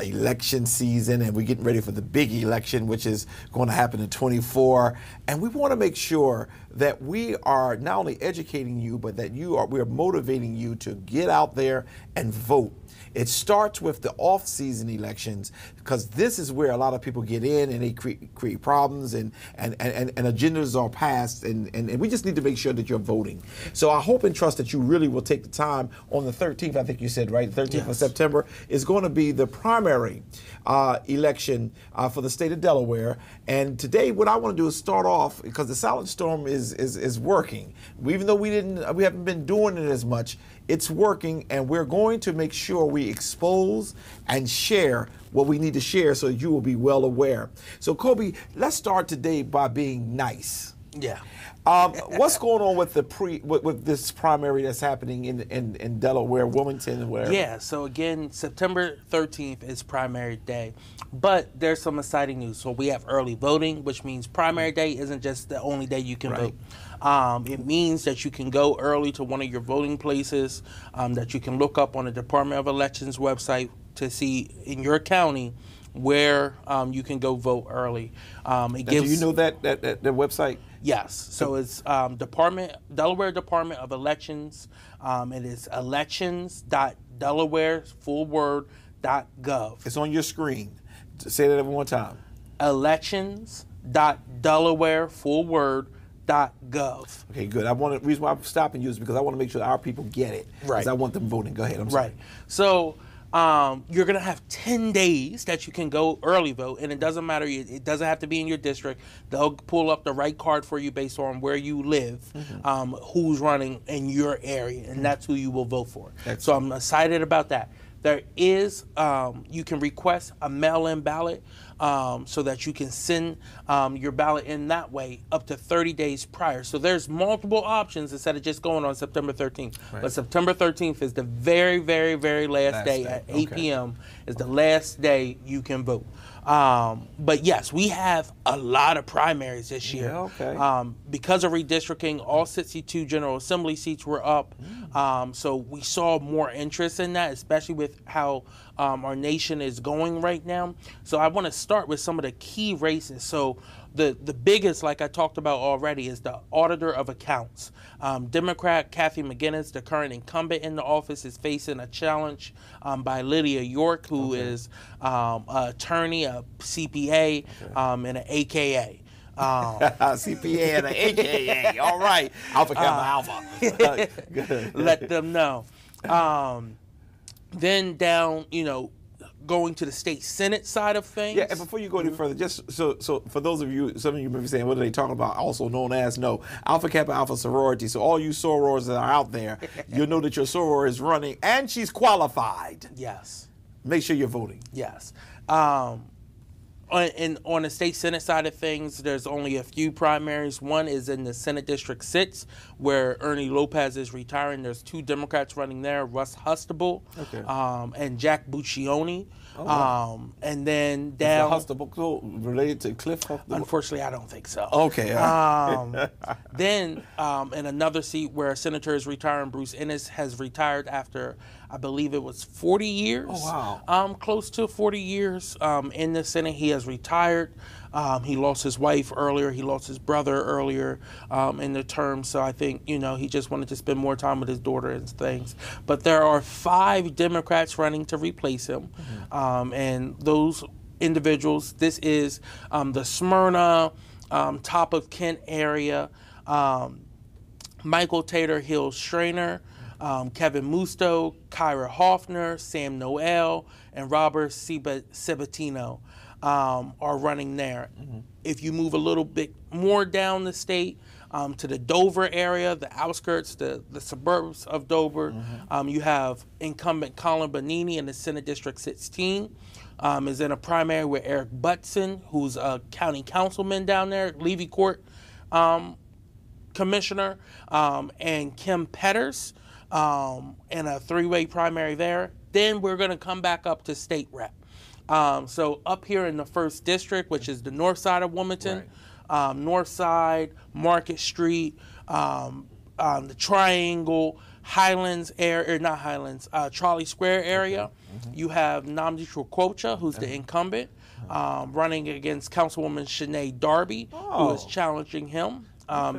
election season, and we're getting ready for the big election, which is going to happen in 24. And we want to make sure that we are not only educating you, but that we're motivating you to get out there and vote. It starts with the off-season elections, because this is where a lot of people get in and they create problems and agendas are passed, and we just need to make sure that you're voting. So I hope and trust that you really will take the time on the 13th, I think you said, right? The 13th of September is going to be the primary election for the state of Delaware. And today what I want to do is start off, because the Silent Storm is working. Even though we haven't been doing it as much, it's working, and we're going to make sure we expose and share what we need to share so you will be well aware. So, Kobe, let's start today by being nice. Yeah. What's going on with the with this primary that's happening in Delaware, Wilmington, and wherever? Yeah, so again, September 13th is primary day, but there's some exciting news. So we have early voting, which means primary day isn't just the only day you can vote. It means that you can go early to one of your voting places, that you can look up on the Department of Elections website to see in your county where you can go vote early. Do you know that the website? Yes. So it's Delaware Department of Elections. It is elections.delaware.gov. It's on your screen. Say that one time. Elections.delaware.gov. Okay, good. The reason why I'm stopping you is because I want to make sure our people get it. Right. Because I want them voting. Go ahead. I'm sorry. Right. So you're going to have 10 days that you can go early vote, and it doesn't matter. It doesn't have to be in your district. They'll pull up the right card for you based on where you live, who's running in your area, and that's who you will vote for. Excellent. So I'm excited about that. There is, you can request a mail-in ballot so that you can send your ballot in that way up to 30 days prior. So there's multiple options instead of just going on September 13th. Right. But September 13th is the very, very, very last day at 8 p.m. is the last day you can vote. But yes, we have a lot of primaries this year. Yeah, okay. Because of redistricting, all 62 General Assembly seats were up. So we saw more interest in that, especially with how our nation is going right now. So I want to start with some of the key races. So the biggest, like I talked about already, is the Auditor of Accounts. Democrat Kathy McGinnis, the current incumbent in the office, is facing a challenge by Lydia York, who is an attorney, a CPA, and an AKA. CPA and an AKA. All right. Alpha Kappa Alpha. Let them know. Then down, going to the state Senate side of things. Yeah, and before you go any further, just so for those of you, some of you may be saying, what are they talking about? Also known as Alpha Kappa Alpha sorority. So all you sorors that are out there, you'll know that your soror is running and she's qualified. Yes. Make sure you're voting. Yes. On the state Senate side of things, there's only a few primaries. One is in the Senate District 6, where Ernie Lopez is retiring. There's 2 Democrats running there, Russ Hustable and Jack Buccioni. Oh, wow. And then down... Is Hustable related to Cliff Hustable? Unfortunately, I don't think so. Okay. Then in another seat where a senator is retiring, Bruce Ennis has retired after, I believe it was 40 years. Oh, wow. Close to 40 years in the Senate. He has retired. He lost his wife earlier. He lost his brother earlier in the term. So I think, he just wanted to spend more time with his daughter and things. But there are 5 Democrats running to replace him. And those individuals, this is the Smyrna, top of Kent area, Michael Tater Hill Strainer, Kevin Musto, Kyra Hoffner, Sam Noel, and Robert Sabatino are running there. If you move a little bit more down the state to the Dover area, the outskirts, the suburbs of Dover, you have incumbent Colin Bonini in the Senate District 16. Is in a primary with Eric Butson, who's a county councilman down there, Levy Court commissioner, and Kim Petters in a 3-way primary there. Then we're going to come back up to state rep. So up here in the 1st District, which is the north side of Wilmington, north side, Market Street, the Triangle, Highlands area, not Highlands, Charlie Square area. You have Nnamdi Chukwucha, who's the incumbent, running against Councilwoman Shanae Darby, who is challenging him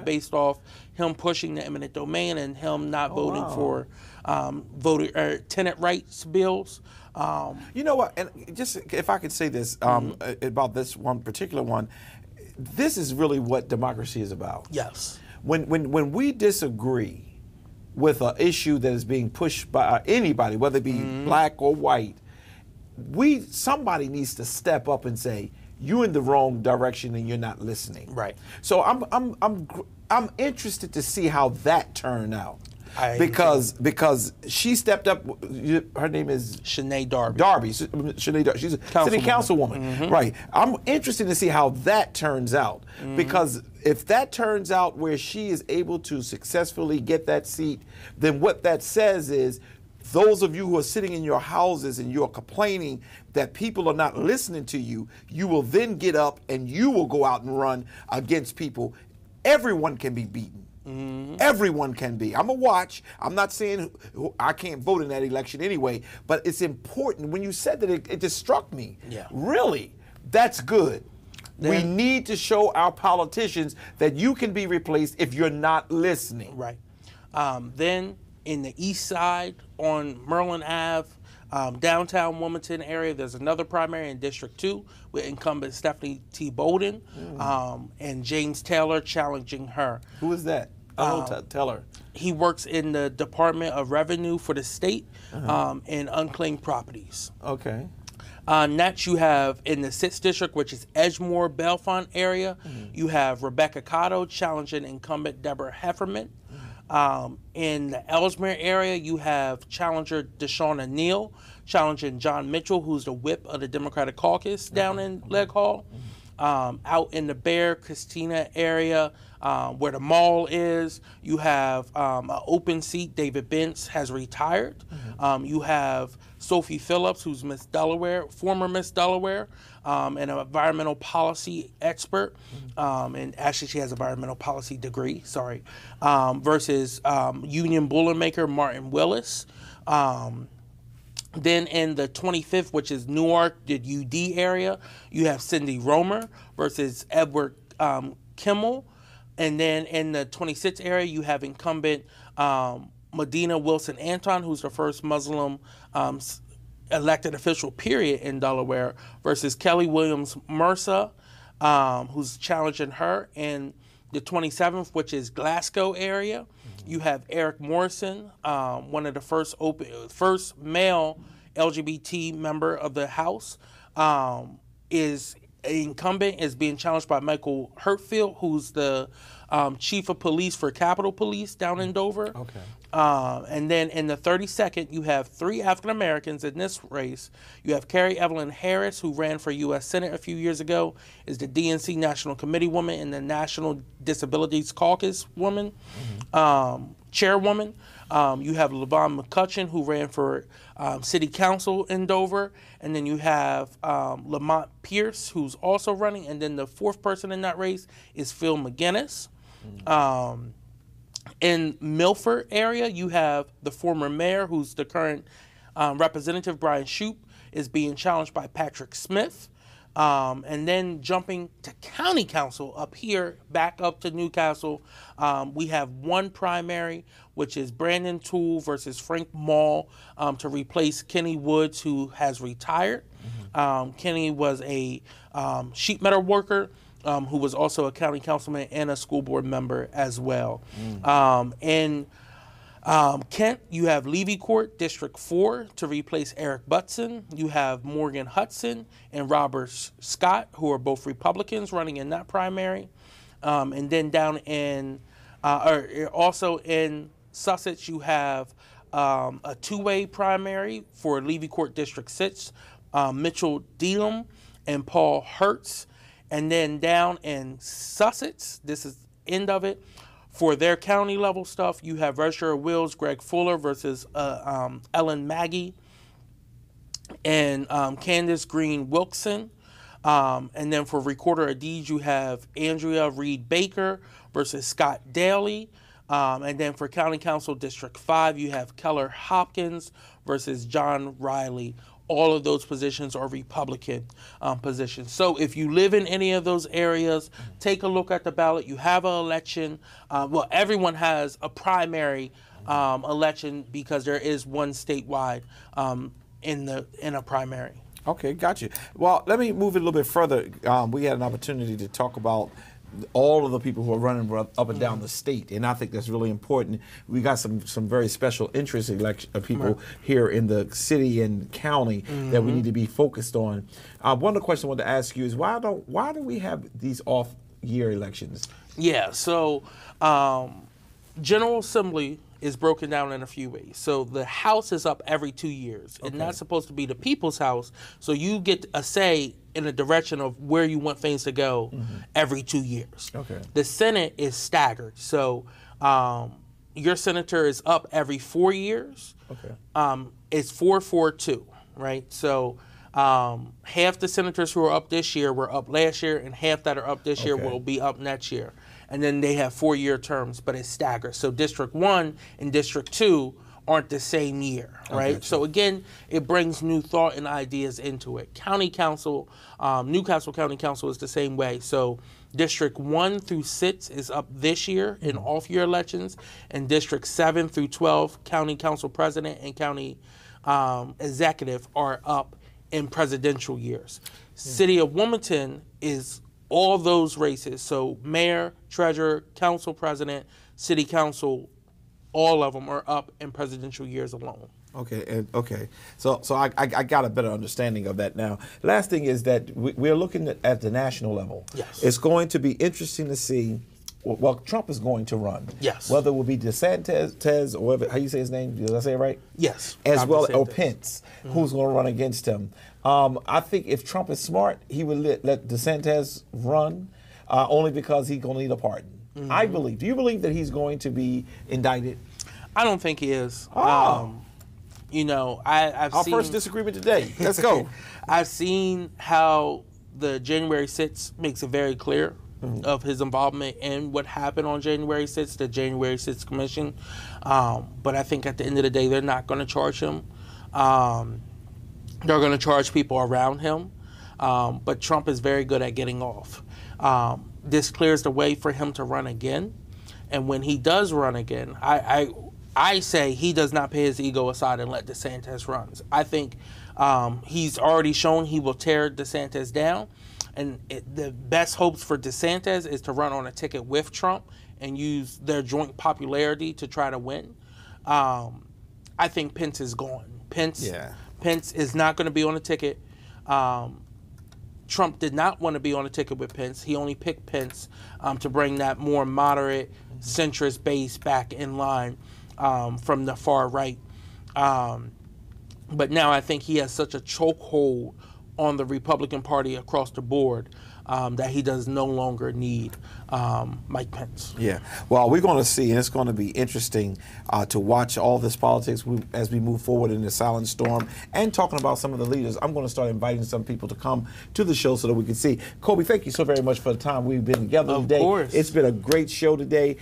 based off him pushing the eminent domain and him not voting for tenant rights bills. You know what? And just if I could say this about this one particular one, this is really what democracy is about. Yes. When we disagree with an issue that is being pushed by anybody, whether it be black or white, somebody needs to step up and say, you're in the wrong direction and you're not listening. Right. So I'm interested to see how that turned out. because she stepped up. Her name is Shanae Darby. Shanae Darby. She's a city councilwoman. Right. I'm interested to see how that turns out, because if that turns out where she is able to successfully get that seat, then what that says is, those of you who are sitting in your houses and you're complaining that people are not listening to you, you will then get up and you will go out and run against people. Everyone can be beaten. Everyone can be. I'm going to watch. I'm not saying I can't vote in that election anyway, but it's important. When you said that, it just struck me. Yeah. Really, that's good. We need to show our politicians that you can be replaced if you're not listening. Right. Then in the east side on Merlin Ave, downtown Wilmington area, there's another primary in District 2 with incumbent Stephanie T. Bolden and James Taylor challenging her. Who is that? Taylor. He works in the Department of Revenue for the state and unclaimed properties. Okay. Next, you have in the 6th District, which is Edgemore, Bellefonte area, you have Rebecca Cotto challenging incumbent Deborah Hefferman. In the Ellesmere area, you have challenger Deshauna Neal challenging John Mitchell, who's the whip of the Democratic caucus down in Leg Hall. Out in the Bear Christina area, where the mall is, you have an open seat. David Bentz has retired. You have Sophie Phillips, who's Miss Delaware, former Miss Delaware, and an environmental policy expert. And actually, she has an environmental policy degree, versus Union Boilermaker Martin Willis. Then in the 25th, which is Newark, the UD area, you have Cindy Romer versus Edward Kimmel. And then in the 26th area, you have incumbent Medina Wilson Anton, who's the first Muslim elected official, period, in Delaware, versus Kelly Williams Mercer, who's challenging her. In the 27th, which is Glasgow area, you have Eric Morrison, one of the first male LGBT member of the House, is incumbent, is being challenged by Michael Hertfield, who's the chief of police for Capitol Police down in Dover. Okay. And then in the 32nd, you have 3 African Americans in this race. You have Carrie Evelyn Harris, who ran for U.S. Senate a few years ago, is the DNC National Committee woman and the National Disabilities Caucus woman, chairwoman. You have Levon McCutcheon, who ran for City Council in Dover. And then you have Lamont Pierce, who's also running. And then the 4th person in that race is Phil McGinnis. In Milford area, you have the former mayor, who's the current representative, Brian Shoup, is being challenged by Patrick Smith. And then jumping to county council up here, back up to Newcastle, we have one primary, which is Brandon Toole versus Frank Mall, to replace Kenny Woods, who has retired. Kenny was a sheet metal worker, who was also a county councilman and a school board member as well. In Kent, you have Levy Court, District 4, to replace Eric Butson. You have Morgan Hudson and Robert Scott, who are both Republicans, running in that primary. And then down in, also in Sussex, you have a 2-way primary for Levy Court District 6, Mitchell Dealham and Paul Hertz. And then down in Sussex, this is the end of it, for their county level stuff, you have Registrar of Wills Greg Fuller versus Ellen Maggie and Candace Green Wilkson. And then for Recorder of Deeds, you have Andrea Reed Baker versus Scott Daly. And then for County Council District 5, you have Keller Hopkins versus John Riley. All of those positions are Republican positions. So if you live in any of those areas, take a look at the ballot. You have an election. Well, everyone has a primary election because there is one statewide in a primary. Okay, got you. Well, let me move it a little bit further. We had an opportunity to talk about all of the people who are running up and down the state, and I think that's really important. We got some very special interest people here in the city and county that we need to be focused on. One of the questions I wanted to ask you is why do we have these off-year elections? Yeah, so General Assembly is broken down in a few ways. So the House is up every 2 years, and that's supposed to be the people's house. So you get a say in the direction of where you want things to go every 2 years. Okay. The Senate is staggered. So your senator is up every 4 years. Okay. It's 4-4-2, right? So half the senators who are up this year were up last year, and half that are up this year will be up next year. And then they have 4-year terms, but it's staggered. So District 1 and District 2 aren't the same year, right? So again, it brings new thought and ideas into it. County Council, Newcastle County Council is the same way. So District 1 through 6 is up this year in off-year elections, and District 7 through 12, County Council President and County Executive are up in presidential years. City of Wilmington is all those races, so mayor, treasurer, council president, city council, all of them are up in presidential years alone. Okay. So I got a better understanding of that now. Last thing is that we're looking at the national level. Yes. It's going to be interesting to see. Well, Trump is going to run. Yes. Whether it will be DeSantis or whatever, how you say his name? Did I say it right? Yes. As well, or Pence, who's going to run against him. I think if Trump is smart, he would let DeSantis run, only because he's going to need a pardon. I believe. Do you believe that he's going to be indicted? I don't think he is. You know, I've Our seen first disagreement today. Let's go. I've seen how the January 6th makes it very clear of his involvement in what happened on January 6th, the January 6th Commission. But I think at the end of the day, they're not going to charge him. They're going to charge people around him. But Trump is very good at getting off. This clears the way for him to run again. And when he does run again, I say he does not put his ego aside and let DeSantis run. I think he's already shown he will tear DeSantis down. And the best hopes for DeSantis is to run on a ticket with Trump and use their joint popularity to try to win. I think Pence is gone. Pence is not going to be on a ticket. Trump did not want to be on a ticket with Pence. He only picked Pence to bring that more moderate, centrist base back in line from the far right. But now I think he has such a chokehold on the Republican Party across the board that he does no longer need Mike Pence. Yeah. Well, we're going to see, and it's going to be interesting to watch all this politics as we move forward in the silent storm and talking about some of the leaders. I'm going to start inviting some people to come to the show so that we can see. Kobe, thank you so very much for the time we've been together today. Of course. It's been a great show today.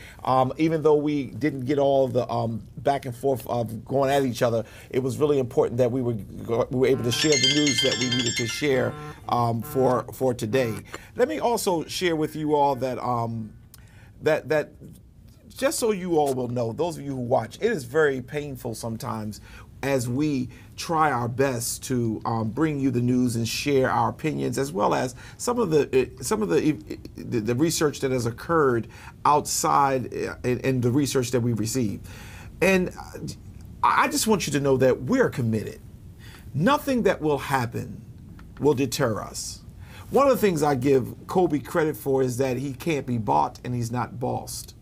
Even though we didn't get all the back and forth of going at each other, it was really important that we were able to share the news that we needed to share for today. Let me also share with you all that that just so you all will know, those of you who watch, it is very painful sometimes as we try our best to bring you the news and share our opinions, as well as some of the research that has occurred outside and the research that we receive. And I just want you to know that we're committed. Nothing that will happen will deter us. One of the things I give Kobe credit for is that he can't be bought and he's not bossed.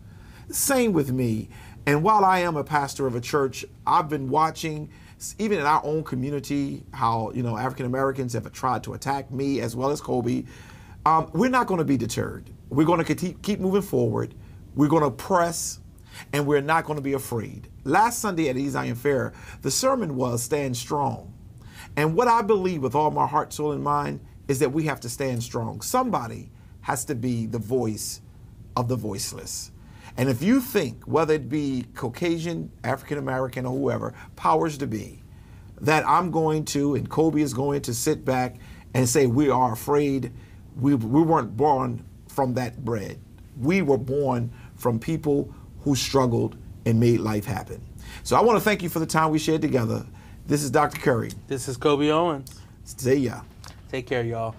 Same with me. And while I am a pastor of a church, I've been watching, even in our own community, how African Americans have tried to attack me as well as Kobe. We're not going to be deterred. We're going to keep moving forward. We're going to press, and we're not going to be afraid. Last Sunday at East Zion Fair, the sermon was Stand Strong. And what I believe with all my heart, soul, and mind is that we have to stand strong. Somebody has to be the voice of the voiceless. And if you think, whether it be Caucasian, African American, or whoever, powers to be, that I'm going to, and Kobe is going to sit back and say we are afraid, we weren't born from that bread. We were born from people who struggled and made life happen. So I want to thank you for the time we shared together. This is Dr. Curry. This is Kobe Owens. See ya. Take care, y'all.